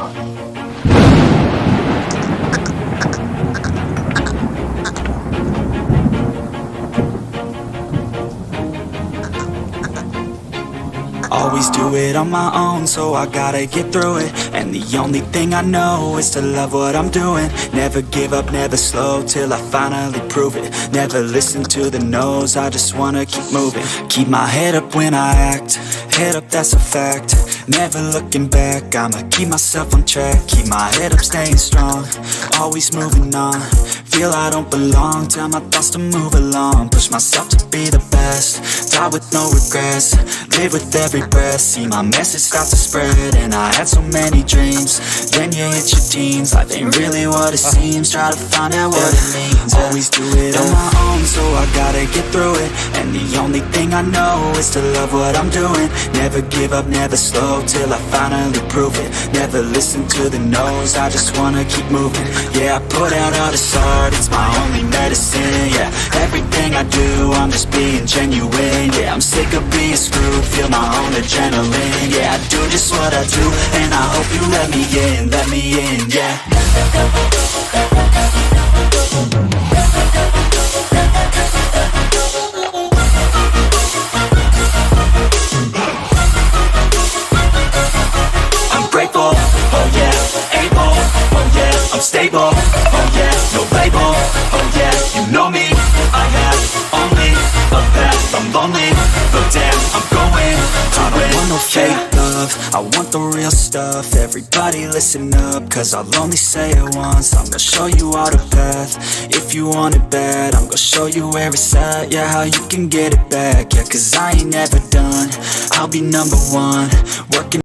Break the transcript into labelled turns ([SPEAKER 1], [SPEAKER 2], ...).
[SPEAKER 1] Always do it on my own, so I gotta get through it. And the only thing I know is to love what I'm doing. Never give up, never slow, till I finally prove it. Never listen to the no's, I just wanna keep moving. Keep my head up when I act, head up, that's a fact. Never looking back, I'ma keep myself on track. Keep my head up, staying strong, always moving on. Feel I don't belong, tell my thoughts to move along. Push myself to be the best, die with no regrets. Live with every breath, see my message start to spread. And I had so many dreams, then you hit your teens. Life ain't really what it seems, try to find out what it means. Always do it on my own, so I gotta get through it. And the only thing I know is to love what I'm doing. Never give up, never slow, till I finally prove it. Never listen to the no's, I just wanna keep moving. Yeah, I put out all this art, it's my only medicine. Yeah, everything I do, I'm just being genuine. Yeah, I'm sick of being screwed, feel my own adrenaline. Yeah, I do just what I do, and I hope you let me in, yeah. I'm grateful, oh yeah, able, oh yeah, I'm stable, oh yeah, no label, oh yeah, you know me, I have only a path, I'm lonely, but damn, I'm going to I don't want no fake love, I want the real stuff. Everybody listen up, cause I'll only say it once. I'm gonna show you all the path, if you want it bad. I'm gonna show you where it's at, yeah, how you can get it back. Yeah, cause I ain't never done, I'll be number one, working